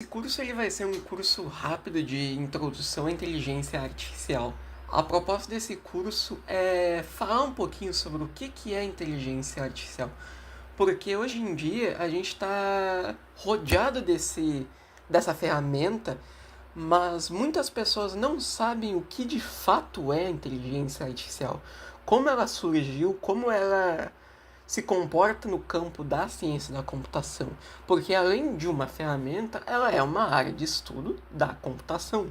Esse curso ele vai ser um curso rápido de introdução à inteligência artificial. A proposta desse curso é falar um pouquinho sobre o que é inteligência artificial, porque hoje em dia a gente está rodeado dessa ferramenta, mas muitas pessoas não sabem o que de fato é a inteligência artificial, como ela surgiu, como ela se comporta no campo da ciência da computação, porque além de uma ferramenta, ela é uma área de estudo da computação.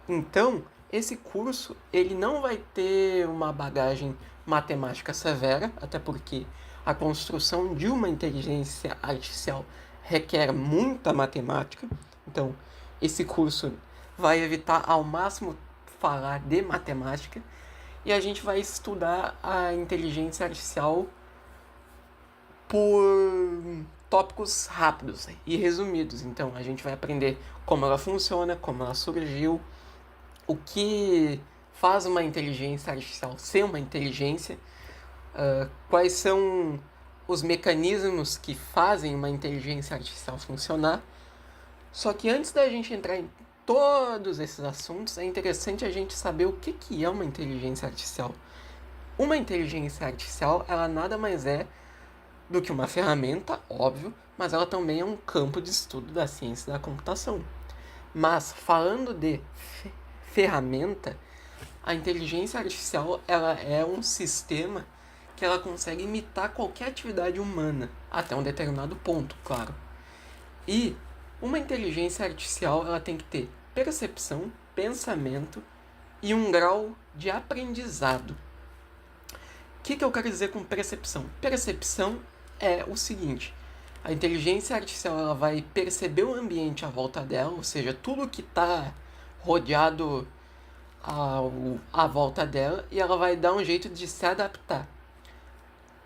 Então, esse curso ele não vai ter uma bagagem matemática severa, até porque a construção de uma inteligência artificial requer muita matemática. Então, esse curso vai evitar ao máximo falar de matemática e a gente vai estudar a inteligência artificial por tópicos rápidos e resumidos. Então, a gente vai aprender como ela funciona, como ela surgiu, o que faz uma inteligência artificial ser uma inteligência, quais são os mecanismos que fazem uma inteligência artificial funcionar. Só que antes da gente entrar em todos esses assuntos, é interessante a gente saber o que é uma inteligência artificial. Uma inteligência artificial, ela nada mais é do que uma ferramenta, óbvio, mas ela também é um campo de estudo da ciência da computação. Mas falando de ferramenta, a inteligência artificial ela é um sistema que ela consegue imitar qualquer atividade humana, até um determinado ponto, claro. E uma inteligência artificial ela tem que ter percepção, pensamento e um grau de aprendizado. O que eu quero dizer com percepção? Percepção é o seguinte: a inteligência artificial ela vai perceber o ambiente à volta dela, ou seja, tudo que está rodeado à volta dela, e ela vai dar um jeito de se adaptar.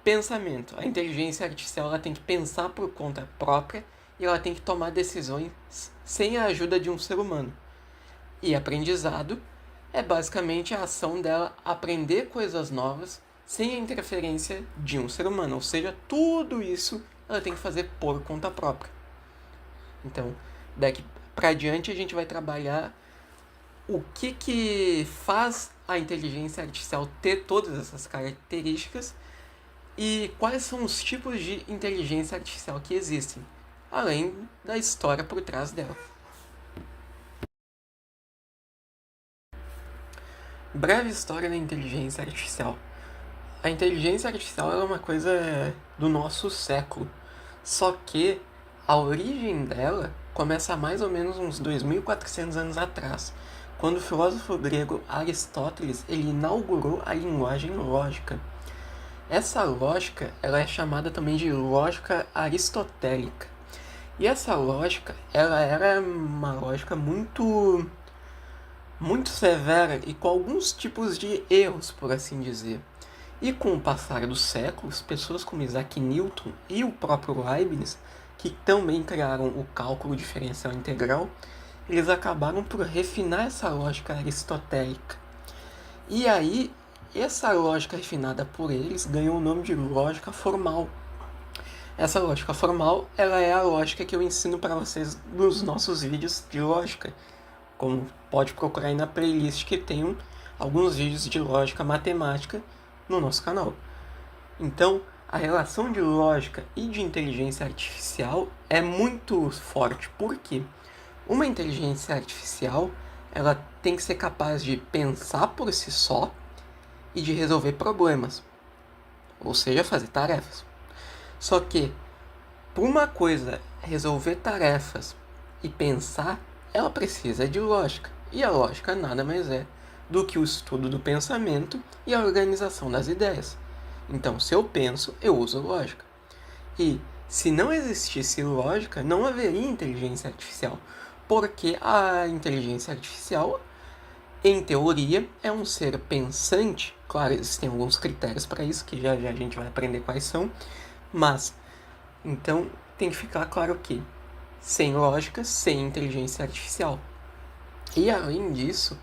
Pensamento: a inteligência artificial ela tem que pensar por conta própria e ela tem que tomar decisões sem a ajuda de um ser humano. E aprendizado é basicamente a ação dela aprender coisas novas sem a interferência de um ser humano, ou seja, tudo isso ela tem que fazer por conta própria. Então, daqui para diante a gente vai trabalhar o que faz a inteligência artificial ter todas essas características e quais são os tipos de inteligência artificial que existem, além da história por trás dela. Breve história da inteligência artificial. A inteligência artificial é uma coisa do nosso século, só que a origem dela começa há mais ou menos uns 2.400 anos atrás, quando o filósofo grego Aristóteles ele inaugurou a linguagem lógica. Essa lógica ela é chamada também de lógica aristotélica. E essa lógica ela era uma lógica muito severa e com alguns tipos de erros, por assim dizer. E com o passar dos séculos, pessoas como Isaac Newton e o próprio Leibniz, que também criaram o cálculo diferencial integral, eles acabaram por refinar essa lógica aristotélica. E aí, essa lógica refinada por eles ganhou o nome de lógica formal. Essa lógica formal, ela é a lógica que eu ensino para vocês nos nossos vídeos de lógica. Como pode procurar aí na playlist que tem alguns vídeos de lógica matemática no nosso canal. Então, a relação de lógica e de inteligência artificial é muito forte, porque uma inteligência artificial ela tem que ser capaz de pensar por si só e de resolver problemas, ou seja, fazer tarefas. Só que, para uma coisa resolver tarefas e pensar, ela precisa de lógica. E a lógica nada mais é do que o estudo do pensamento e a organização das ideias. Então, se eu penso, eu uso lógica. E se não existisse lógica, não haveria inteligência artificial. Porque a inteligência artificial, em teoria, é um ser pensante. Claro, existem alguns critérios para isso, que já a gente vai aprender quais são. Mas, então, tem que ficar claro que sem lógica, sem inteligência artificial. E além disso,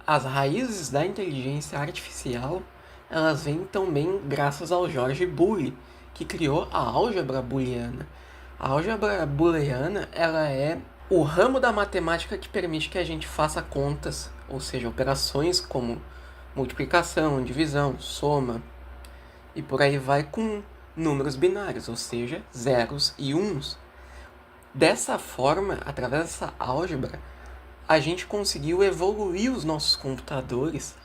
as raízes da inteligência artificial elas vêm também graças ao George Boole, que criou a álgebra booleana. A álgebra booleana, ela é o ramo da matemática que permite que a gente faça contas, ou seja, operações como multiplicação, divisão, soma e por aí vai com números binários, ou seja, zeros e uns. Dessa forma, através dessa álgebra, a gente conseguiu evoluir os nossos computadores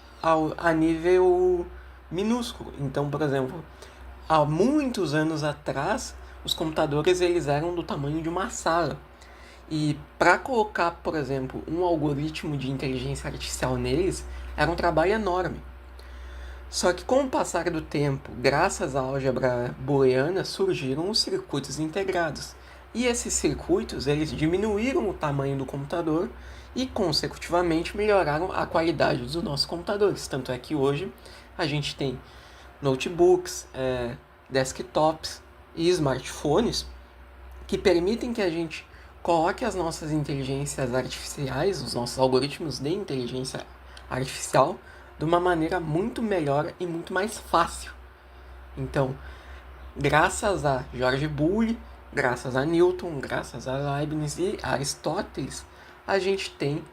a nível minúsculo. Então, por exemplo, há muitos anos atrás, os computadores eles eram do tamanho de uma sala. E para colocar, por exemplo, um algoritmo de inteligência artificial neles, era um trabalho enorme. Só que com o passar do tempo, graças à álgebra booleana, surgiram os circuitos integrados. E esses circuitos, eles diminuíram o tamanho do computador e, consecutivamente, melhoraram a qualidade dos nossos computadores. Tanto é que hoje a gente tem notebooks, desktops e smartphones que permitem que a gente coloque as nossas inteligências artificiais, os nossos algoritmos de inteligência artificial, de uma maneira muito melhor e muito mais fácil. Então, graças a George Boole, graças a Newton, graças a Leibniz e Aristóteles, a gente tem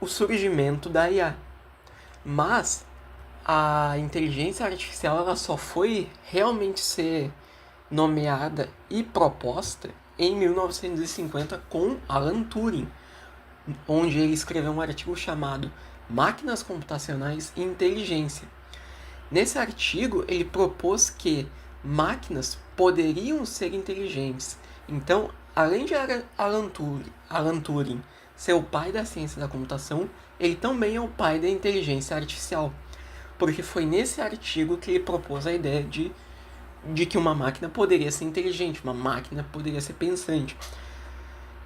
o surgimento da IA. Mas a inteligência artificial ela só foi realmente ser nomeada e proposta em 1950 com Alan Turing, onde ele escreveu um artigo chamado Máquinas Computacionais e Inteligência. Nesse artigo, ele propôs que máquinas poderiam ser inteligentes. Então, além de Alan Turing ser o pai da ciência da computação, ele também é o pai da inteligência artificial. Porque foi nesse artigo que ele propôs a ideia de que uma máquina poderia ser inteligente, uma máquina poderia ser pensante.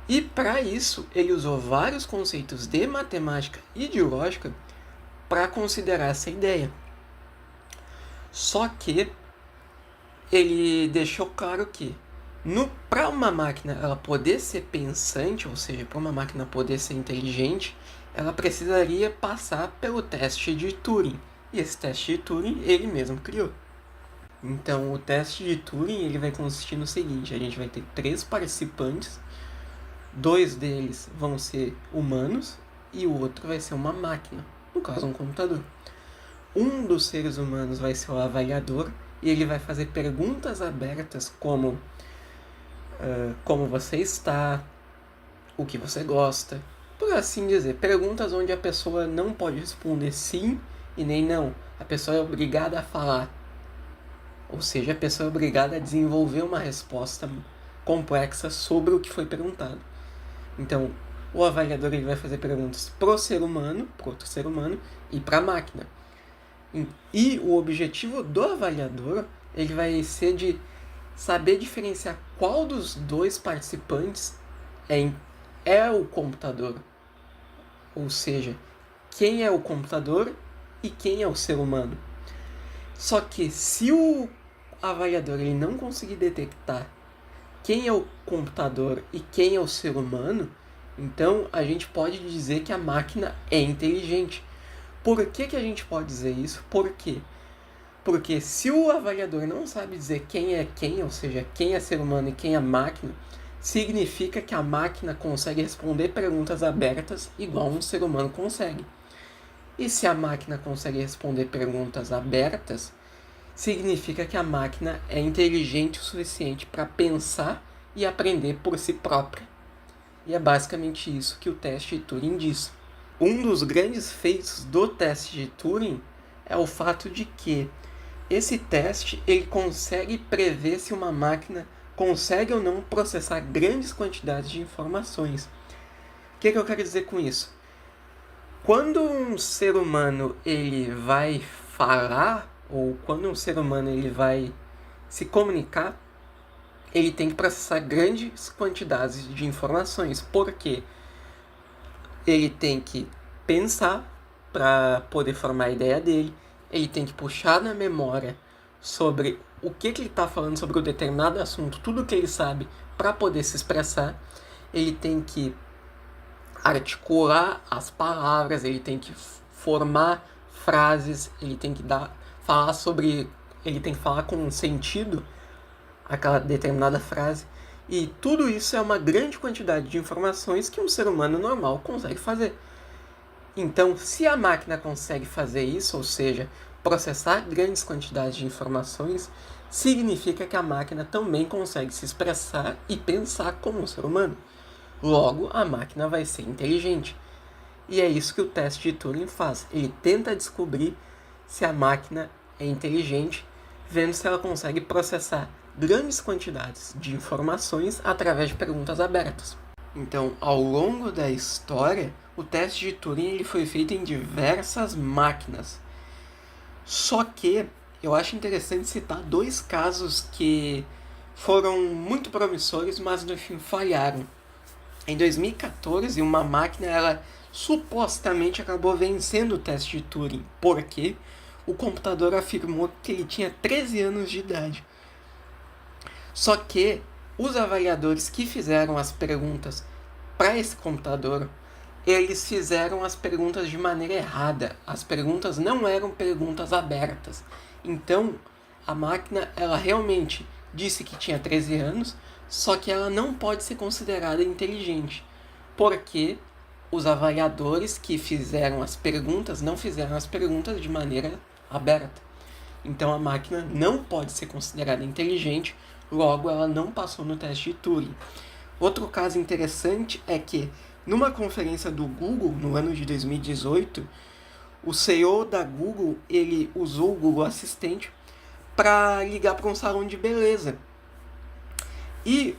E para isso, ele usou vários conceitos de matemática e de lógica para considerar essa ideia. Só que ele deixou claro que para uma máquina ela poder ser pensante, ou seja, para uma máquina poder ser inteligente, ela precisaria passar pelo teste de Turing. E esse teste de Turing ele mesmo criou. Então, o teste de Turing ele vai consistir no seguinte: a gente vai ter 3 participantes, 2 deles vão ser humanos e o outro vai ser uma máquina, no caso um computador. Um dos seres humanos vai ser o avaliador e ele vai fazer perguntas abertas como você está, o que você gosta, por assim dizer, perguntas onde a pessoa não pode responder sim e nem não, a pessoa é obrigada a falar. Ou seja, a pessoa é obrigada a desenvolver uma resposta complexa sobre o que foi perguntado. Então, o avaliador ele vai fazer perguntas para o ser humano, para outro ser humano e para a máquina. E o objetivo do avaliador ele vai ser de saber diferenciar qual dos 2 participantes é o computador. Ou seja, quem é o computador e quem é o ser humano. Só que se o avaliador ele não conseguir detectar quem é o computador e quem é o ser humano, então a gente pode dizer que a máquina é inteligente. Por que a gente pode dizer isso? Por quê? Porque se o avaliador não sabe dizer quem é quem, ou seja, quem é ser humano e quem é máquina, significa que a máquina consegue responder perguntas abertas igual um ser humano consegue. E se a máquina consegue responder perguntas abertas, significa que a máquina é inteligente o suficiente para pensar e aprender por si própria. E é basicamente isso que o teste de Turing diz. Um dos grandes feitos do teste de Turing é o fato de que esse teste ele consegue prever se uma máquina consegue ou não processar grandes quantidades de informações. O que eu quero dizer com isso? Quando um ser humano ele vai falar, ou quando um ser humano ele vai se comunicar, ele tem que processar grandes quantidades de informações, porque ele tem que pensar para poder formar a ideia dele, ele tem que puxar na memória sobre o que ele está falando sobre um determinado assunto, tudo que ele sabe para poder se expressar, ele tem que articular as palavras, ele tem que formar frases, ele tem que ele tem que falar com sentido aquela determinada frase. E tudo isso é uma grande quantidade de informações que um ser humano normal consegue fazer. Então, se a máquina consegue fazer isso, ou seja, processar grandes quantidades de informações, significa que a máquina também consegue se expressar e pensar como um ser humano. Logo, a máquina vai ser inteligente. E é isso que o teste de Turing faz. Ele tenta descobrir se a máquina é inteligente, vendo se ela consegue processar grandes quantidades de informações através de perguntas abertas. Então, ao longo da história, o teste de Turing ele foi feito em diversas máquinas. Só que eu acho interessante citar dois casos que foram muito promissores, mas no fim falharam. Em 2014, uma máquina ela supostamente acabou vencendo o teste de Turing, porque o computador afirmou que ele tinha 13 anos de idade. Só que os avaliadores que fizeram as perguntas para esse computador, eles fizeram as perguntas de maneira errada. As perguntas não eram perguntas abertas. Então, a máquina, ela realmente disse que tinha 13 anos, só que ela não pode ser considerada inteligente, porque os avaliadores que fizeram as perguntas não fizeram as perguntas de maneira aberta. Então, a máquina não pode ser considerada inteligente, logo ela não passou no teste de Turing. Outro caso interessante é que, numa conferência do Google, no ano de 2018, o CEO da Google, ele usou o Google Assistente para ligar para um salão de beleza. E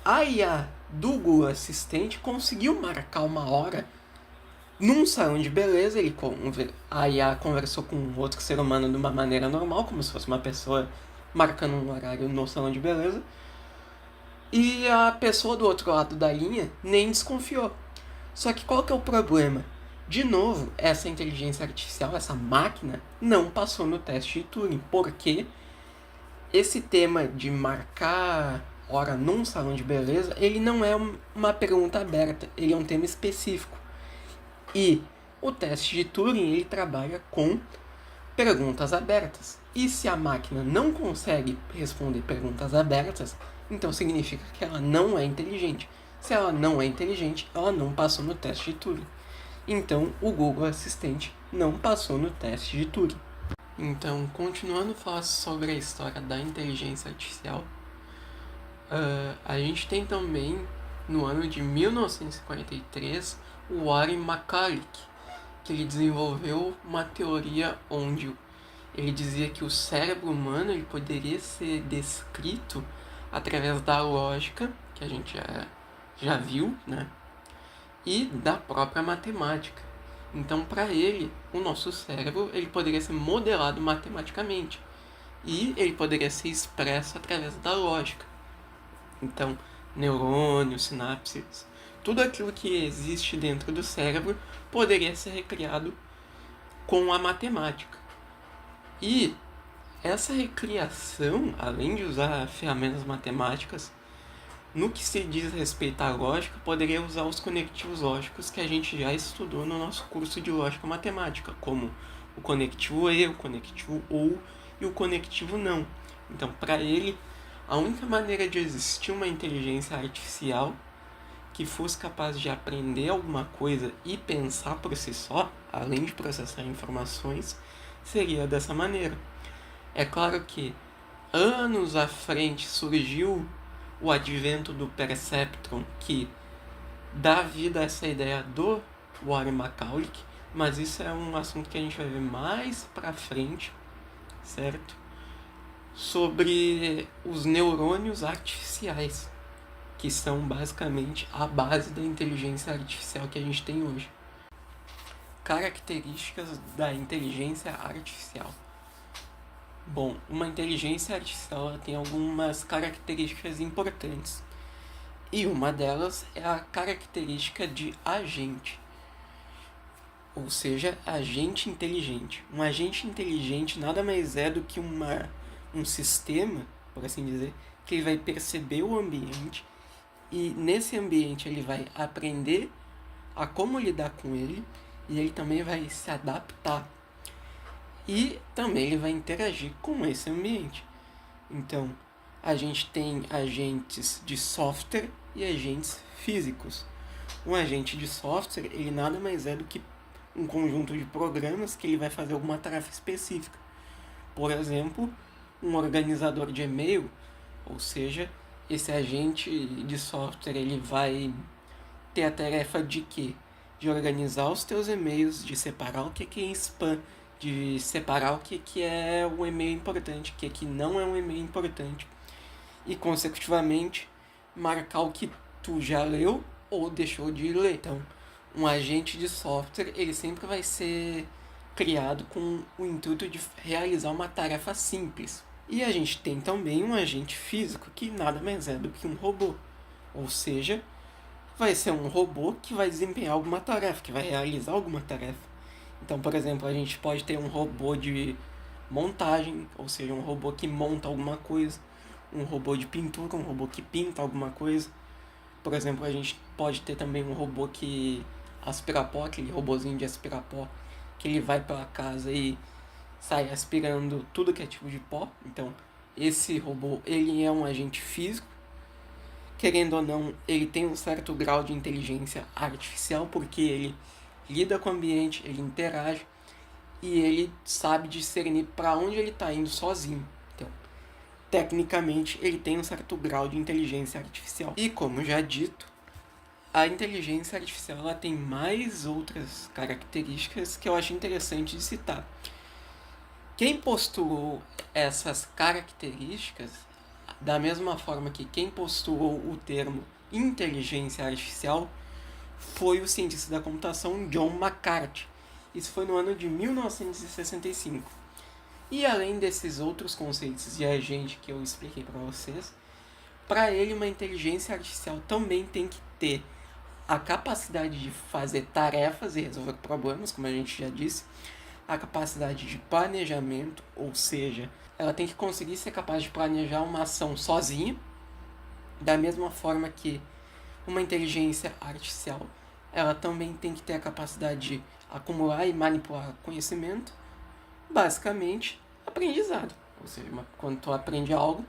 a IA do Google Assistente conseguiu marcar uma hora num salão de beleza. A IA conversou com outro ser humano de uma maneira normal, como se fosse uma pessoa marcando um horário no salão de beleza. E a pessoa do outro lado da linha nem desconfiou. Só que qual que é o problema? De novo, essa inteligência artificial, essa máquina, não passou no teste de Turing, porque esse tema de marcar hora num salão de beleza, ele não é uma pergunta aberta, ele é um tema específico. E o teste de Turing, ele trabalha com perguntas abertas. E se a máquina não consegue responder perguntas abertas, então significa que ela não é inteligente. Se ela não é inteligente, ela não passou no teste de Turing. Então, o Google Assistente não passou no teste de Turing. Então, continuando a falar sobre a história da inteligência artificial, a gente tem também, no ano de 1943, o Warren McCulloch, que ele desenvolveu uma teoria onde ele dizia que o cérebro humano ele poderia ser descrito através da lógica, que a gente já viu, né? E da própria matemática. Então, para ele, o nosso cérebro ele poderia ser modelado matematicamente. E ele poderia ser expresso através da lógica. Então, neurônios, sinapses, tudo aquilo que existe dentro do cérebro poderia ser recriado com a matemática. E essa recriação, além de usar ferramentas matemáticas, no que se diz respeito à lógica, poderia usar os conectivos lógicos que a gente já estudou no nosso curso de lógica matemática, como o conectivo e, o conectivo ou e o conectivo não. Então, para ele, a única maneira de existir uma inteligência artificial que fosse capaz de aprender alguma coisa e pensar por si só, além de processar informações, seria dessa maneira. É claro que anos à frente surgiu o advento do perceptron, que dá vida a essa ideia do Warren McCulloch, mas isso é um assunto que a gente vai ver mais pra frente, certo? Sobre os neurônios artificiais, que são basicamente a base da inteligência artificial que a gente tem hoje. Características da inteligência artificial. Bom, uma inteligência artificial ela tem algumas características importantes. E uma delas é a característica de agente. Ou seja, agente inteligente. Um agente inteligente nada mais é do que um sistema, por assim dizer, que ele vai perceber o ambiente e nesse ambiente ele vai aprender a como lidar com ele e ele também vai se adaptar. E também ele vai interagir com esse ambiente. Então, a gente tem agentes de software e agentes físicos. Um agente de software, ele nada mais é do que um conjunto de programas que ele vai fazer alguma tarefa específica. Por exemplo, um organizador de e-mail, ou seja, esse agente de software ele vai ter a tarefa de quê? De organizar os teus e-mails, de separar o que é spam, de separar o que é um e-mail importante, o que não é um e-mail importante. E, consecutivamente, marcar o que tu já leu ou deixou de ler. Então, um agente de software, ele sempre vai ser criado com o intuito de realizar uma tarefa simples. E a gente tem também um agente físico, que nada mais é do que um robô. Ou seja, vai ser um robô que vai desempenhar alguma tarefa, que vai realizar alguma tarefa. Então, por exemplo, a gente pode ter um robô de montagem, ou seja, um robô que monta alguma coisa, um robô de pintura, um robô que pinta alguma coisa. Por exemplo, a gente pode ter também um robô que aspira pó, aquele robôzinho de aspirar pó, que ele vai pela casa e sai aspirando tudo que é tipo de pó. Então, esse robô, ele é um agente físico. Querendo ou não, ele tem um certo grau de inteligência artificial, porque ele lida com o ambiente, ele interage e ele sabe discernir para onde ele está indo sozinho. Então, tecnicamente, ele tem um certo grau de inteligência artificial. E como já dito, a inteligência artificial ela tem mais outras características que eu acho interessante de citar. Quem postulou essas características, da mesma forma que quem postulou o termo inteligência artificial, foi o cientista da computação John McCarthy. Isso foi no ano de 1965. E além desses outros conceitos de agente que eu expliquei para vocês, para ele uma inteligência artificial também tem que ter a capacidade de fazer tarefas e resolver problemas, como a gente já disse, a capacidade de planejamento, ou seja, ela tem que conseguir ser capaz de planejar uma ação sozinha, da mesma forma que uma inteligência artificial, ela também tem que ter a capacidade de acumular e manipular conhecimento, basicamente aprendizado. Ou seja, quando tu aprende algo,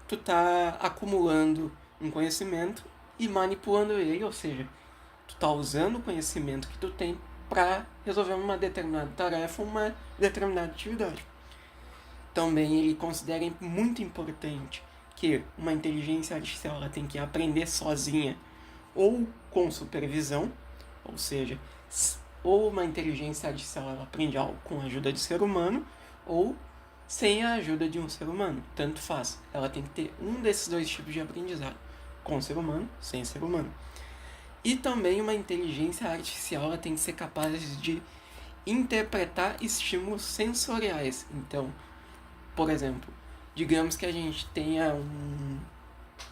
tu tá acumulando um conhecimento e manipulando ele, ou seja, tu tá usando o conhecimento que tu tem para resolver uma determinada tarefa, uma determinada atividade. Também ele considera muito importante que uma inteligência artificial ela tem que aprender sozinha ou com supervisão, ou seja, ou uma inteligência artificial ela aprende algo com a ajuda de ser humano ou sem a ajuda de um ser humano, tanto faz. Ela tem que ter um desses dois tipos de aprendizado, com ser humano, sem ser humano. E também uma inteligência artificial ela tem que ser capaz de interpretar estímulos sensoriais. Então, por exemplo, digamos que a gente tenha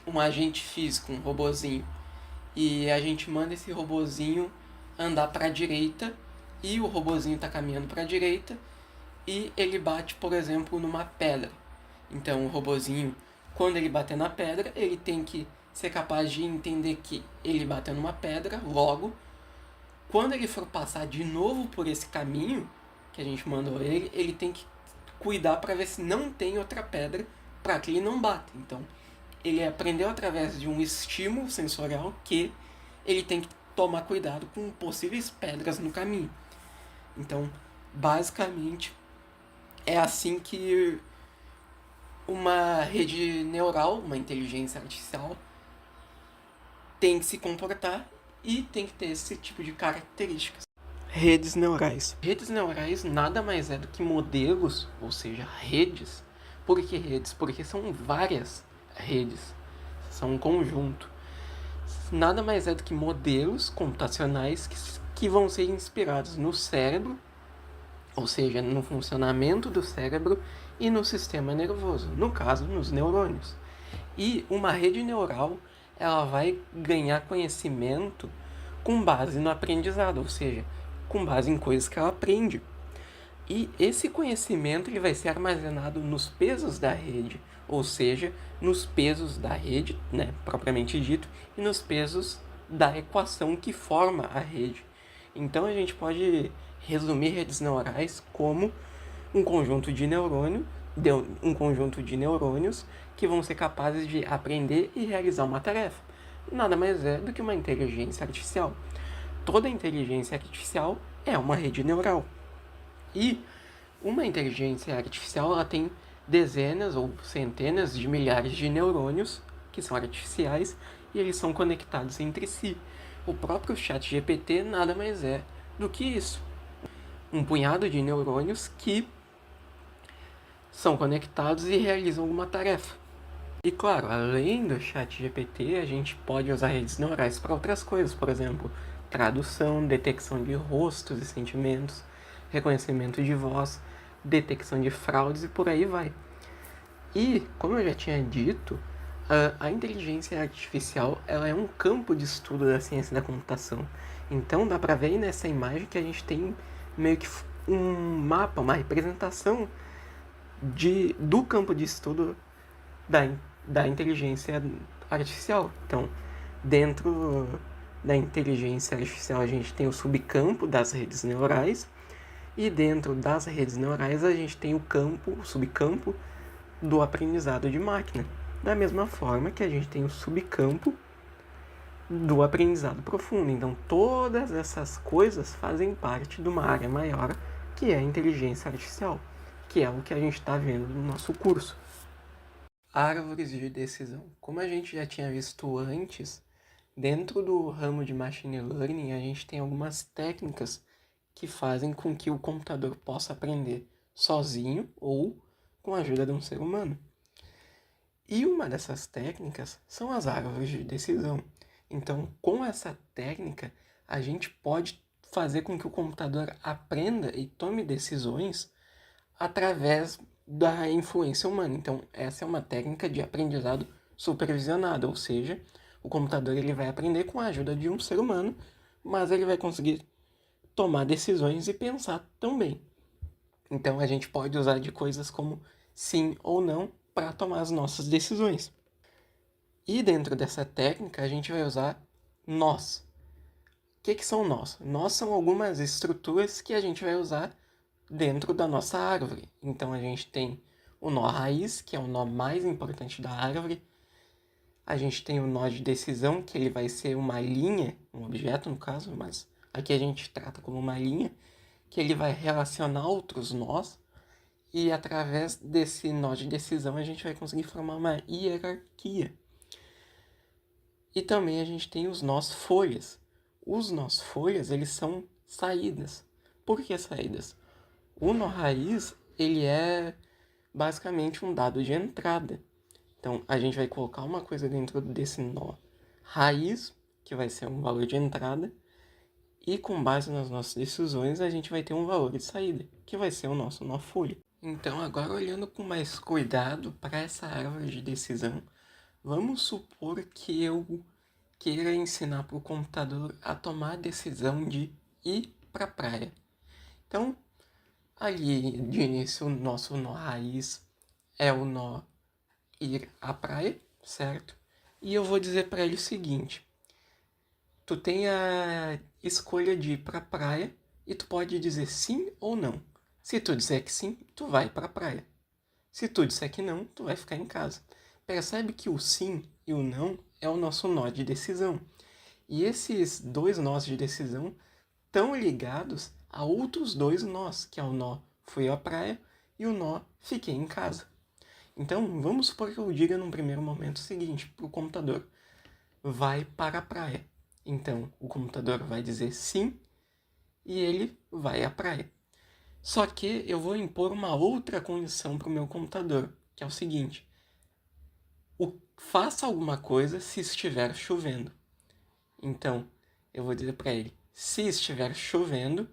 um agente físico, um robozinho, e a gente manda esse robozinho andar para a direita e o robozinho está caminhando para a direita e ele bate, por exemplo, numa pedra. Então, o robozinho, quando ele bater na pedra, ele tem que ser capaz de entender que ele bateu numa pedra, logo, quando ele for passar de novo por esse caminho que a gente mandou ele, ele tem que cuidar para ver se não tem outra pedra para que ele não bata. Então, ele aprendeu através de um estímulo sensorial que ele tem que tomar cuidado com possíveis pedras no caminho. Então, basicamente, é assim que uma rede neural, uma inteligência artificial, tem que se comportar e tem que ter esse tipo de características. Redes neurais. Redes neurais nada mais é do que modelos, ou seja, redes. Por que redes? Porque são várias redes, são um conjunto. Nada mais é do que modelos computacionais que vão ser inspirados no cérebro, ou seja, no funcionamento do cérebro e no sistema nervoso, no caso, nos neurônios. E uma rede neural, ela vai ganhar conhecimento com base no aprendizado, ou seja, com base em coisas que ela aprende. E esse conhecimento ele vai ser armazenado nos pesos da rede, ou seja, nos pesos da rede, né, propriamente dito, e nos pesos da equação que forma a rede. Então a gente pode resumir redes neurais como um conjunto de neurônio deu um conjunto de neurônios que vão ser capazes de aprender e realizar uma tarefa. Nada mais é do que uma inteligência artificial. Toda inteligência artificial é uma rede neural. E uma inteligência artificial ela tem dezenas ou centenas de milhares de neurônios que são artificiais e eles são conectados entre si. O próprio ChatGPT nada mais é do que isso. Um punhado de neurônios que são conectados e realizam alguma tarefa. E claro, além do ChatGPT, a gente pode usar redes neurais para outras coisas, por exemplo, tradução, detecção de rostos e sentimentos, reconhecimento de voz, detecção de fraudes e por aí vai. E, como eu já tinha dito, a inteligência artificial ela é um campo de estudo da ciência da computação. Então dá para ver aí nessa imagem que a gente tem meio que um mapa, uma representação do campo de estudo da inteligência artificial. Então, dentro da inteligência artificial a gente tem o subcampo das redes neurais e dentro das redes neurais a gente tem o subcampo do aprendizado de máquina. Da mesma forma que a gente tem o subcampo do aprendizado profundo. Então, todas essas coisas fazem parte de uma área maior que é a inteligência artificial, que é o que a gente está vendo no nosso curso. Árvores de decisão. Como a gente já tinha visto antes, dentro do ramo de Machine Learning, a gente tem algumas técnicas que fazem com que o computador possa aprender sozinho ou com a ajuda de um ser humano. E uma dessas técnicas são as árvores de decisão. Então, com essa técnica, a gente pode fazer com que o computador aprenda e tome decisões através da influência humana. Então, essa é uma técnica de aprendizado supervisionado, ou seja, o computador ele vai aprender com a ajuda de um ser humano, mas ele vai conseguir tomar decisões e pensar também. Então, a gente pode usar de coisas como sim ou não para tomar as nossas decisões. E dentro dessa técnica, a gente vai usar nós. O que são nós? Nós são algumas estruturas que a gente vai usar dentro da nossa árvore. Então, a gente tem o nó raiz, que é o nó mais importante da árvore. A gente tem o nó de decisão, que ele vai ser uma linha, um objeto no caso, mas aqui a gente trata como uma linha, que ele vai relacionar outros nós. E através desse nó de decisão a gente vai conseguir formar uma hierarquia. E também a gente tem os nós folhas. Os nós folhas, eles são saídas. Por que saídas? O nó raiz, ele é basicamente um dado de entrada. Então, a gente vai colocar uma coisa dentro desse nó raiz, que vai ser um valor de entrada, e com base nas nossas decisões, a gente vai ter um valor de saída, que vai ser o nosso nó folha. Então, agora olhando com mais cuidado para essa árvore de decisão, vamos supor que eu queira ensinar para o computador a tomar a decisão de ir para a praia. Então, ali de início, o nosso nó raiz é o nó ir à praia, certo? E eu vou dizer para ele o seguinte: tu tem a escolha de ir para a praia e tu pode dizer sim ou não. Se tu disser que sim, tu vai para a praia. Se tu disser que não, tu vai ficar em casa. Percebe que o sim e o não é o nosso nó de decisão. E esses dois nós de decisão estão ligados a outros dois nós, que é o nó fui à praia e o nó fiquei em casa. Então, vamos supor que eu diga num primeiro momento o seguinte para o computador: vai para a praia. Então, o computador vai dizer sim e ele vai à praia. Só que eu vou impor uma outra condição para o meu computador, que é o seguinte: faça alguma coisa se estiver chovendo. Então, eu vou dizer para ele: se estiver chovendo,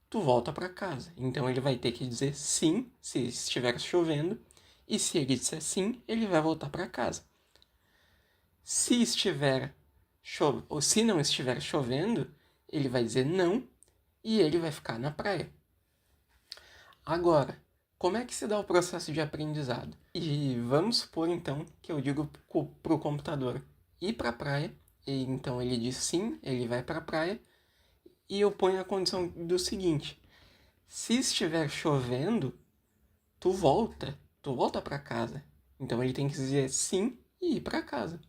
tu volta para casa. Então, ele vai ter que dizer sim se estiver chovendo, e se ele disser sim, ele vai voltar para casa. Se não estiver chovendo, ele vai dizer não e ele vai ficar na praia. Agora, como é que se dá o processo de aprendizado? E vamos supor então que eu digo para o computador ir para a praia, e então ele diz sim, ele vai para a praia, e eu ponho a condição do seguinte: se estiver chovendo, tu volta tu volta para casa. Então ele tem que dizer sim e ir para casa.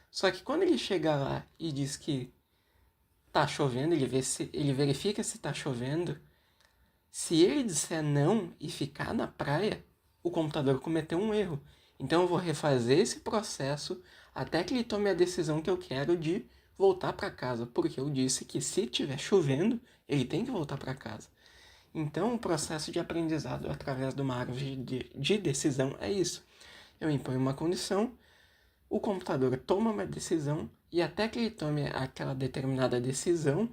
Só que quando ele chega lá e diz que tá chovendo, ele verifica se tá chovendo. Se ele disser não e ficar na praia, o computador cometeu um erro. Então eu vou refazer esse processo até que ele tome a decisão que eu quero de voltar para casa, porque eu disse que se estiver chovendo, ele tem que voltar para casa. Então o processo de aprendizado através de uma árvore de decisão é isso. Eu imponho uma condição, o computador toma uma decisão e até que ele tome aquela determinada decisão,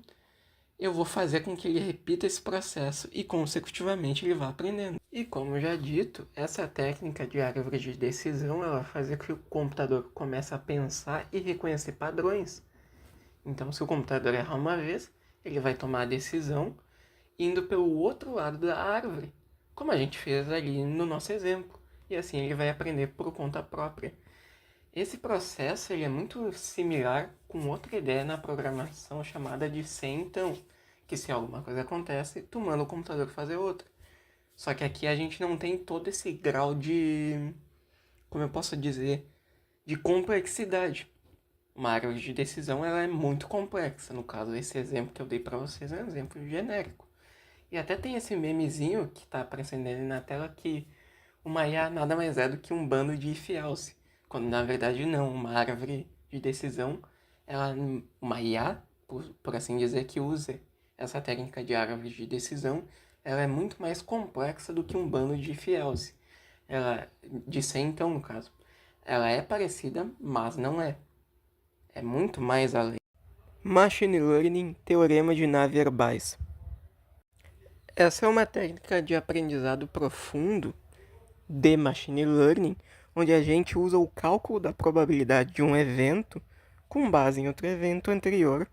eu vou fazer com que ele repita esse processo e, consecutivamente, ele vá aprendendo. E, como já dito, essa técnica de árvore de decisão, ela vai fazer com que o computador comece a pensar e reconhecer padrões. Então, se o computador errar uma vez, ele vai tomar a decisão indo pelo outro lado da árvore, como a gente fez ali no nosso exemplo. E assim ele vai aprender por conta própria. Esse processo ele é muito similar com outra ideia na programação chamada de se então, que se alguma coisa acontece, tu manda o computador fazer outra. Só que aqui a gente não tem todo esse grau de, como eu posso dizer, de complexidade. Uma árvore de decisão ela é muito complexa. No caso, esse exemplo que eu dei para vocês é um exemplo genérico. E até tem esse memezinho que está aparecendo ali na tela que uma IA nada mais é do que um bando de if-else. Quando na verdade não, uma árvore de decisão, uma IA, por assim dizer, que use essa técnica de árvore de decisão, ela é muito mais complexa do que um bando de if-else. De se então, no caso. Ela é parecida, mas não é. É muito mais além. Machine Learning, Teorema de Navier-Bayes. Essa é uma técnica de aprendizado profundo de Machine Learning, onde a gente usa o cálculo da probabilidade de um evento com base em outro evento anterior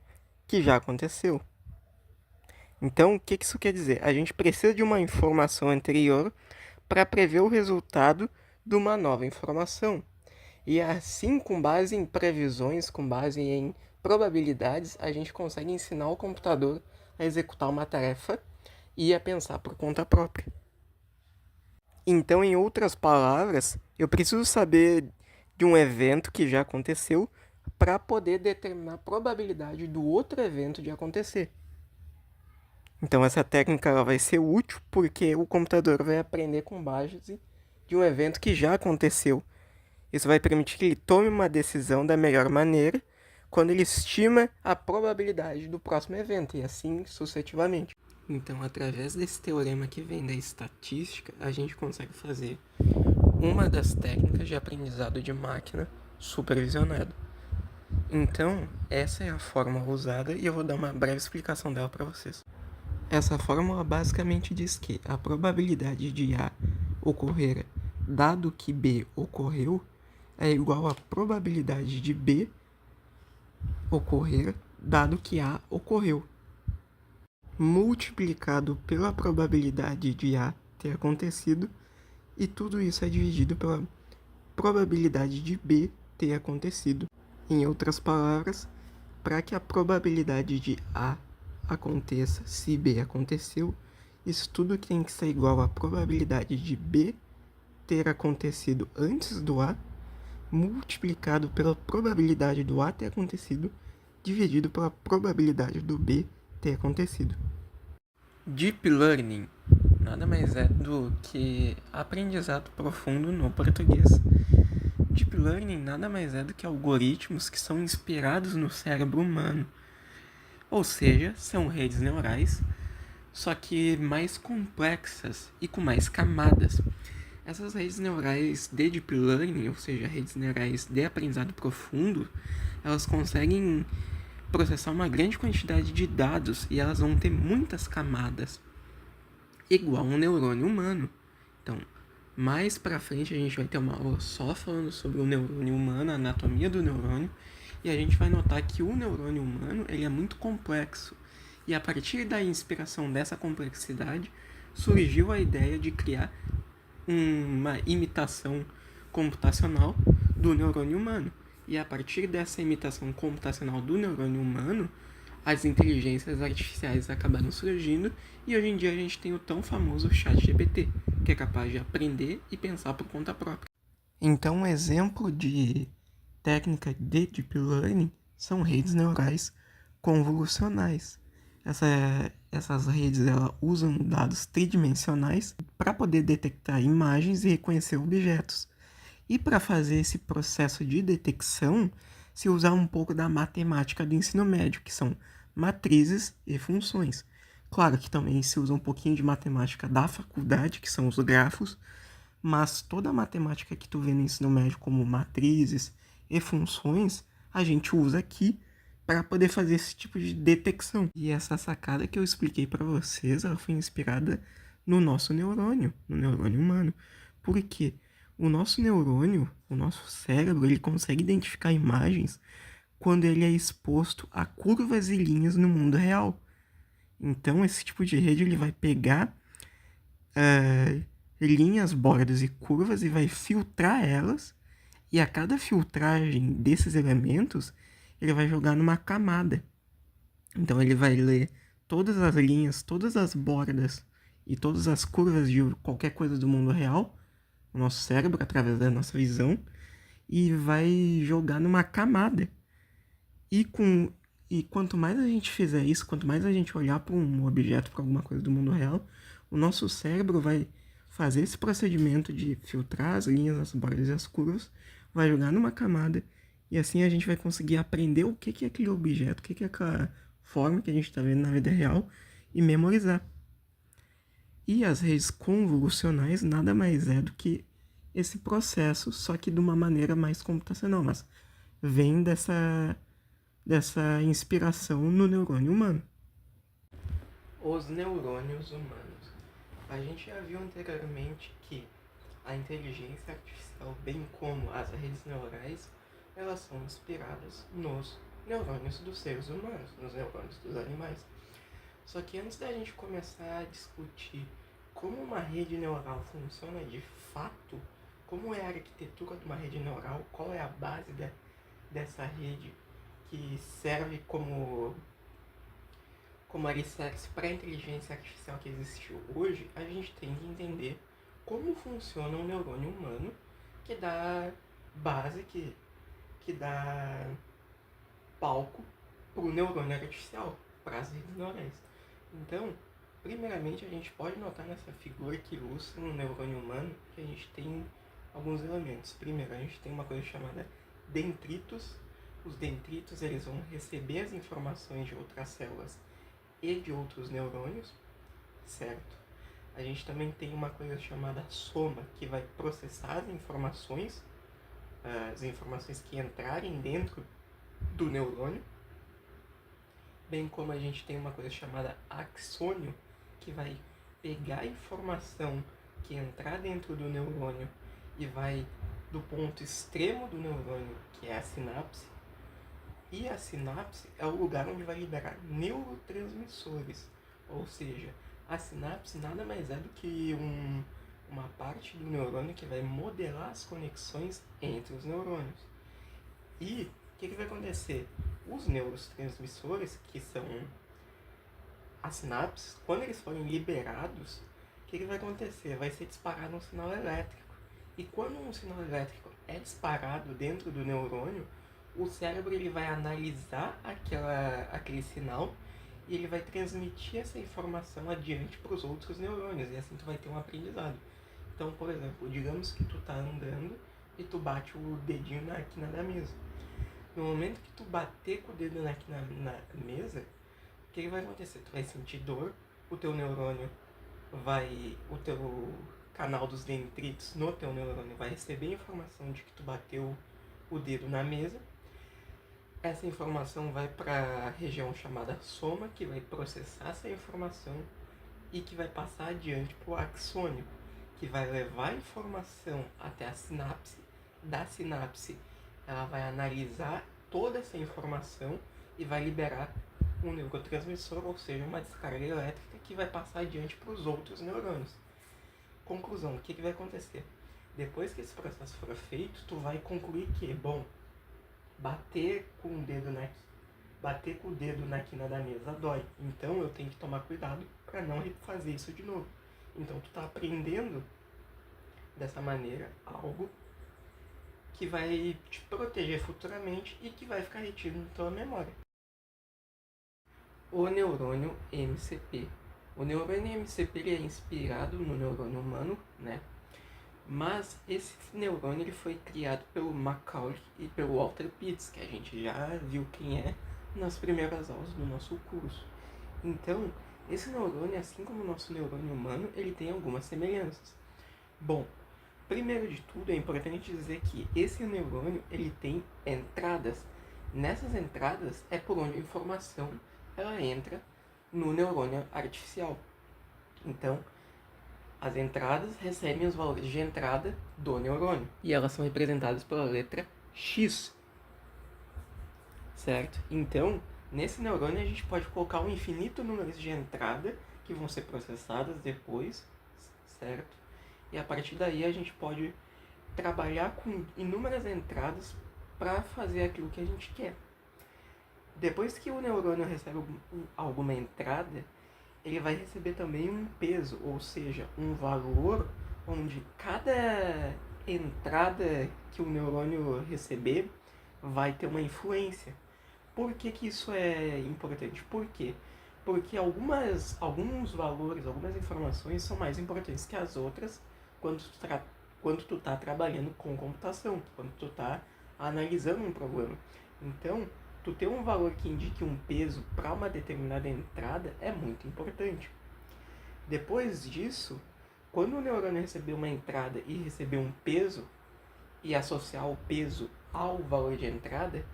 que já aconteceu. Então, o que isso quer dizer? A gente precisa de uma informação anterior para prever o resultado de uma nova informação. E assim, com base em previsões, com base em probabilidades, a gente consegue ensinar o computador a executar uma tarefa e a pensar por conta própria. Então, em outras palavras, eu preciso saber de um evento que já aconteceu para poder determinar a probabilidade do outro evento de acontecer. Então, essa técnica ela vai ser útil porque o computador vai aprender com base de um evento que já aconteceu. Isso vai permitir que ele tome uma decisão da melhor maneira quando ele estima a probabilidade do próximo evento e assim sucessivamente. Então, através desse teorema que vem da estatística, a gente consegue fazer uma das técnicas de aprendizado de máquina supervisionado. Então, essa é a fórmula usada e eu vou dar uma breve explicação dela para vocês. Essa fórmula basicamente diz que a probabilidade de A ocorrer dado que B ocorreu é igual à probabilidade de B ocorrer dado que A ocorreu, multiplicado pela probabilidade de A ter acontecido, e tudo isso é dividido pela probabilidade de B ter acontecido. Em outras palavras, para que a probabilidade de A aconteça se B aconteceu, isso tudo tem que ser igual à probabilidade de B ter acontecido antes do A, multiplicado pela probabilidade do A ter acontecido, dividido pela probabilidade do B ter acontecido. Deep Learning nada mais é do que aprendizado profundo no português. Deep Learning nada mais é do que algoritmos que são inspirados no cérebro humano. Ou seja, são redes neurais, só que mais complexas e com mais camadas. Essas redes neurais de Deep Learning, ou seja, redes neurais de aprendizado profundo, elas conseguem processar uma grande quantidade de dados e elas vão ter muitas camadas, igual um neurônio humano. Então, mais pra frente a gente vai ter uma aula só falando sobre o neurônio humano, a anatomia do neurônio, e a gente vai notar que o neurônio humano ele é muito complexo. E a partir da inspiração dessa complexidade, surgiu a ideia de criar uma imitação computacional do neurônio humano. E a partir dessa imitação computacional do neurônio humano, as inteligências artificiais acabaram surgindo e hoje em dia a gente tem o tão famoso ChatGPT, que é capaz de aprender e pensar por conta própria. Então, um exemplo de técnica de Deep Learning são redes neurais convolucionais. Essas redes usam dados tridimensionais para poder detectar imagens e reconhecer objetos. E para fazer esse processo de detecção, se usa um pouco da matemática do ensino médio, que são matrizes e funções. Claro que também se usa um pouquinho de matemática da faculdade, que são os grafos, mas toda a matemática que tu vê no ensino médio, como matrizes e funções, a gente usa aqui para poder fazer esse tipo de detecção. E essa sacada que eu expliquei para vocês, ela foi inspirada no nosso neurônio, no neurônio humano. Por quê? O nosso neurônio, o nosso cérebro, ele consegue identificar imagens quando ele é exposto a curvas e linhas no mundo real. Então, esse tipo de rede ele vai pegar linhas, bordas e curvas e vai filtrar elas. E a cada filtragem desses elementos, ele vai jogar numa camada. Então, ele vai ler todas as linhas, todas as bordas e todas as curvas de qualquer coisa do mundo real, o nosso cérebro, através da nossa visão, e vai jogar numa camada. E quanto mais a gente fizer isso, quanto mais a gente olhar para um objeto, para alguma coisa do mundo real, o nosso cérebro vai fazer esse procedimento de filtrar as linhas, as bordas e as curvas, vai jogar numa camada, e assim a gente vai conseguir aprender o que é aquele objeto, o que é aquela forma que a gente está vendo na vida real e memorizar. E as redes convolucionais nada mais é do que esse processo, só que de uma maneira mais computacional, mas vem dessa inspiração no neurônio humano. Os neurônios humanos. A gente já viu anteriormente que a inteligência artificial, bem como as redes neurais, elas são inspiradas nos neurônios dos seres humanos, nos neurônios dos animais. Só que antes da gente começar a discutir como uma rede neural funciona de fato, como é a arquitetura de uma rede neural, qual é a base dessa rede que serve como alicerce para a inteligência artificial que existiu hoje, a gente tem que entender como funciona um neurônio humano que dá base, que dá palco para o neurônio artificial, para as redes neurais. Então, primeiramente, a gente pode notar nessa figura que ilustra um neurônio humano que a gente tem alguns elementos. Primeiro, a gente tem uma coisa chamada dendritos. Os dendritos eles vão receber as informações de outras células e de outros neurônios, certo? A gente também tem uma coisa chamada soma, que vai processar as informações que entrarem dentro do neurônio, bem como a gente tem uma coisa chamada axônio, que vai pegar a informação que entrar dentro do neurônio e vai do ponto extremo do neurônio, que é a sinapse, e a sinapse é o lugar onde vai liberar neurotransmissores, ou seja, a sinapse nada mais é do que uma parte do neurônio que vai modelar as conexões entre os neurônios. E o que vai acontecer? Os neurotransmissores, que são as sinapses, quando eles forem liberados, o que vai acontecer? Vai ser disparado um sinal elétrico. E quando um sinal elétrico é disparado dentro do neurônio, o cérebro ele vai analisar aquele sinal e ele vai transmitir essa informação adiante para os outros neurônios, e assim tu vai ter um aprendizado. Então, por exemplo, digamos que tu tá andando e tu bate o dedinho na quina da mesa. No momento que tu bater com o dedo na mesa, o que vai acontecer? Tu vai sentir dor, o teu canal dos dendritos no teu neurônio vai receber a informação de que tu bateu o dedo na mesa. Essa informação vai para a região chamada soma, que vai processar essa informação e que vai passar adiante para o axônio, que vai levar a informação até a sinapse. Da sinapse, ela vai analisar toda essa informação e vai liberar um neurotransmissor, ou seja, uma descarga elétrica que vai passar adiante para os outros neurônios. Conclusão, o que vai acontecer? Depois que esse processo for feito, tu vai concluir que, bater com o dedo bater com o dedo na quina da mesa dói. Então eu tenho que tomar cuidado para não fazer isso de novo. Então tu tá aprendendo dessa maneira algo que vai te proteger futuramente e que vai ficar retido na tua memória. O neurônio MCP. O neurônio MCP ele é inspirado no neurônio humano, né? Mas esse neurônio ele foi criado pelo Macaulay e pelo Walter Pitts, que a gente já viu quem é nas primeiras aulas do nosso curso. Então, esse neurônio, assim como o nosso neurônio humano, ele tem algumas semelhanças. Bom, primeiro de tudo, é importante dizer que esse neurônio ele tem entradas. Nessas entradas é por onde a informação ela entra no neurônio artificial. Então, as entradas recebem os valores de entrada do neurônio e elas são representadas pela letra X, certo? Então, nesse neurônio a gente pode colocar um infinito número de entrada que vão ser processadas depois, certo? E a partir daí a gente pode trabalhar com inúmeras entradas para fazer aquilo que a gente quer. Depois que o neurônio recebe alguma entrada, ele vai receber também um peso, ou seja, um valor onde cada entrada que o neurônio receber vai ter uma influência. Por que isso é importante? Por quê? Porque alguns valores, algumas informações são mais importantes que as outras quando tu tá trabalhando com computação, quando tu tá analisando um problema. Então, tu ter um valor que indique um peso para uma determinada entrada é muito importante. Depois disso, quando o neurônio receber uma entrada e receber um peso, e associar o peso ao valor de entrada,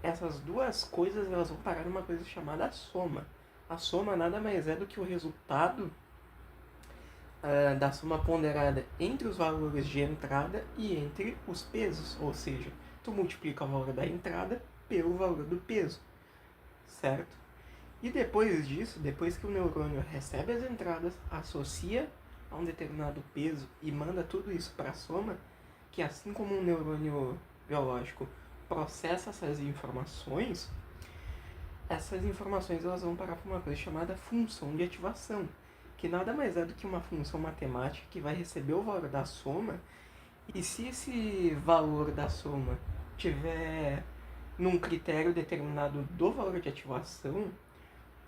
essas duas coisas elas vão parar numa coisa chamada soma. A soma nada mais é do que o resultado da soma ponderada entre os valores de entrada e entre os pesos. Ou seja, tu multiplica o valor da entrada pelo valor do peso, certo? E depois disso, depois que o neurônio recebe as entradas, associa a um determinado peso e manda tudo isso para a soma, que assim como um neurônio biológico processa essas informações elas vão parar para uma coisa chamada função de ativação, que nada mais é do que uma função matemática que vai receber o valor da soma, e se esse valor da soma tiver num critério determinado do valor de ativação,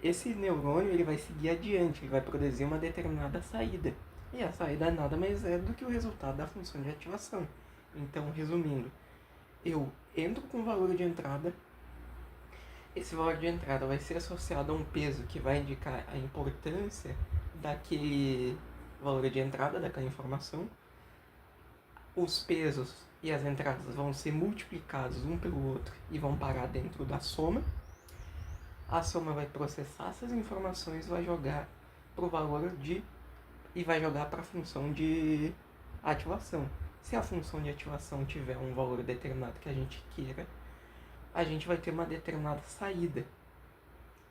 esse neurônio ele vai seguir adiante, ele vai produzir uma determinada saída. E a saída nada mais é do que o resultado da função de ativação. Então, resumindo, eu entro com o valor de entrada, esse valor de entrada vai ser associado a um peso que vai indicar a importância daquele valor de entrada, daquela informação. Os pesos e as entradas vão ser multiplicados um pelo outro e vão parar dentro da soma. A soma vai processar essas informações e vai jogar para o valor e vai jogar para a função de ativação. Se a função de ativação tiver um valor determinado que a gente queira, a gente vai ter uma determinada saída.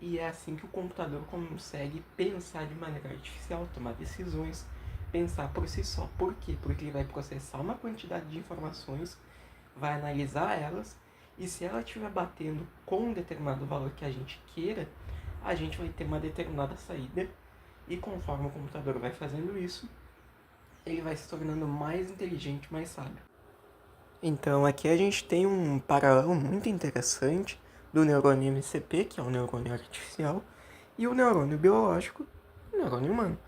E é assim que o computador consegue pensar de maneira artificial, tomar decisões, pensar por si só. Por quê? Porque ele vai processar uma quantidade de informações, vai analisar elas, e se ela estiver batendo com um determinado valor que a gente queira, a gente vai ter uma determinada saída, e conforme o computador vai fazendo isso, ele vai se tornando mais inteligente, mais sábio. Então aqui a gente tem um paralelo muito interessante do neurônio MCP, que é o neurônio artificial, e o neurônio biológico, o neurônio humano.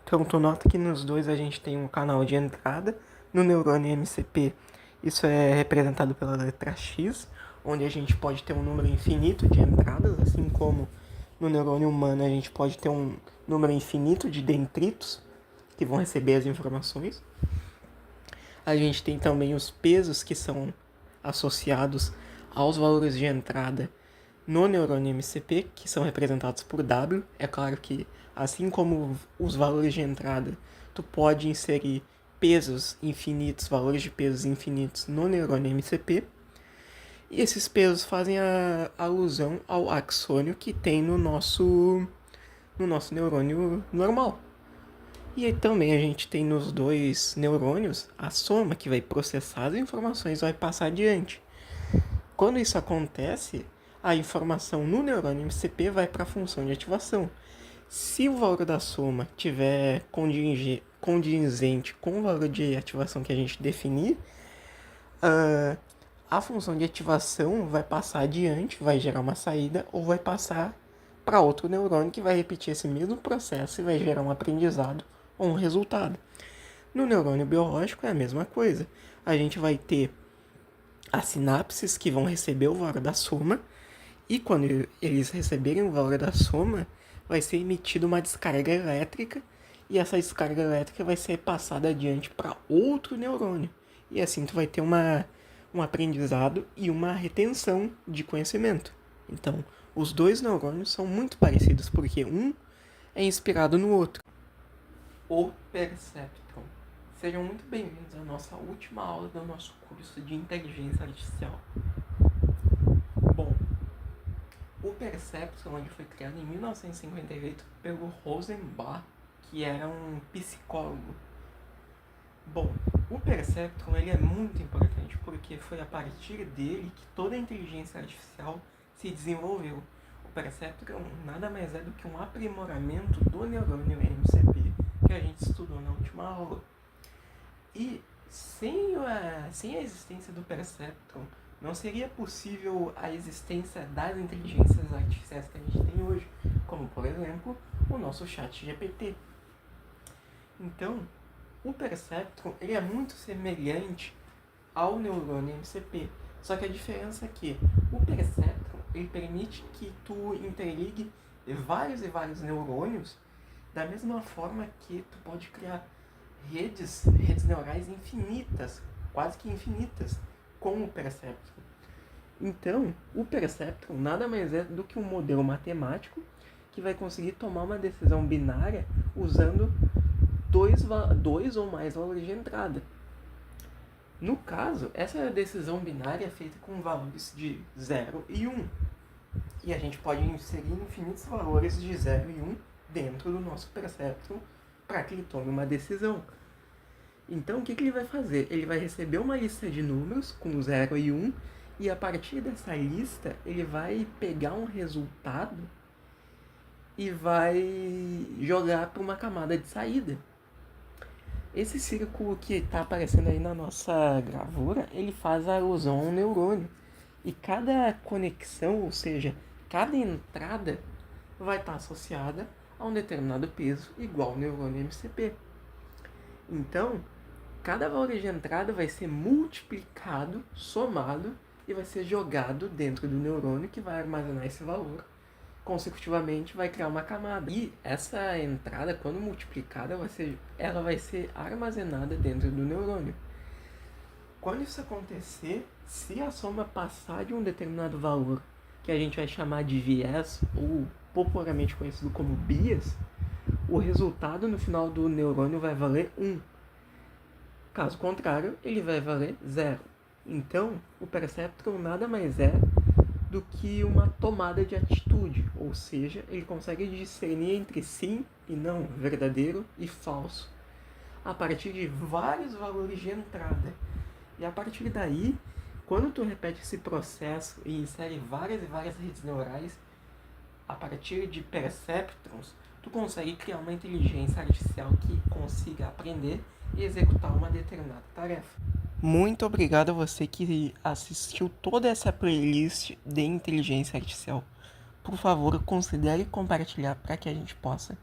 Então tu nota que nos dois a gente tem um canal de entrada. No neurônio MCP isso é representado pela letra X, onde a gente pode ter um número infinito de entradas, assim como no neurônio humano a gente pode ter um número infinito de dendritos que vão receber as informações. A gente tem também os pesos que são associados aos valores de entrada no neurônio MCP, que são representados por W. É claro que, assim como os valores de entrada, tu pode inserir pesos infinitos, valores de pesos infinitos no neurônio MCP. E esses pesos fazem a alusão ao axônio que tem no nosso neurônio normal. E aí também a gente tem nos dois neurônios a soma, que vai processar as informações e vai passar adiante. Quando isso acontece, a informação no neurônio MCP vai para a função de ativação. Se o valor da soma tiver condizente com o valor de ativação que a gente definir, a função de ativação vai passar adiante, vai gerar uma saída ou vai passar para outro neurônio que vai repetir esse mesmo processo e vai gerar um aprendizado ou um resultado. No neurônio biológico é a mesma coisa. A gente vai ter as sinapses que vão receber o valor da soma e quando eles receberem o valor da soma, vai ser emitida uma descarga elétrica e essa descarga elétrica vai ser passada adiante para outro neurônio. E assim tu vai ter um aprendizado e uma retenção de conhecimento. Então, os dois neurônios são muito parecidos porque um é inspirado no outro. O perceptron. Sejam muito bem-vindos à nossa última aula do nosso curso de inteligência artificial. Bom, o perceptron ele foi criado em 1958 pelo Rosenbach, que era um psicólogo. Bom, o perceptron ele é muito importante porque foi a partir dele que toda a inteligência artificial se desenvolveu. O perceptron nada mais é do que um aprimoramento do neurônio MCP que a gente estudou na última aula. E sem a existência do perceptron, não seria possível a existência das inteligências artificiais que a gente tem hoje, como por exemplo o nosso chat GPT. Então, o perceptron ele é muito semelhante ao neurônio MCP, só que a diferença é que o perceptron ele permite que tu interligue vários e vários neurônios da mesma forma que tu pode criar redes neurais infinitas, quase que infinitas, com o perceptron. Então, o perceptron nada mais é do que um modelo matemático que vai conseguir tomar uma decisão binária usando dois ou mais valores de entrada. No caso, essa decisão binária é feita com valores de 0 e 1. E a gente pode inserir infinitos valores de 0 e 1 dentro do nosso perceptron para que ele tome uma decisão. Então, o que ele vai fazer? Ele vai receber uma lista de números com 0 e 1 e a partir dessa lista ele vai pegar um resultado e vai jogar para uma camada de saída. Esse círculo que está aparecendo aí na nossa gravura, ele faz alusão a um neurônio. E cada conexão, ou seja, cada entrada vai estar associada a um determinado peso igual ao neurônio MCP. Então, cada valor de entrada vai ser multiplicado, somado e vai ser jogado dentro do neurônio que vai armazenar esse valor. Consecutivamente vai criar uma camada. E essa entrada, quando multiplicada, ela vai ser armazenada dentro do neurônio. Quando isso acontecer, se a soma passar de um determinado valor, que a gente vai chamar de viés, ou popularmente conhecido como bias, o resultado no final do neurônio vai valer 1. Caso contrário, ele vai valer 0. Então, o perceptron nada mais é do que uma tomada de atitude, ou seja, ele consegue discernir entre sim e não, verdadeiro e falso, a partir de vários valores de entrada. E a partir daí, quando tu repete esse processo e insere várias e várias redes neurais, a partir de perceptrons, tu consegue criar uma inteligência artificial que consiga aprender e executar uma determinada tarefa. Muito obrigado a você que assistiu toda essa playlist de inteligência artificial. Por favor, considere compartilhar para que a gente possa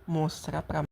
mostrar para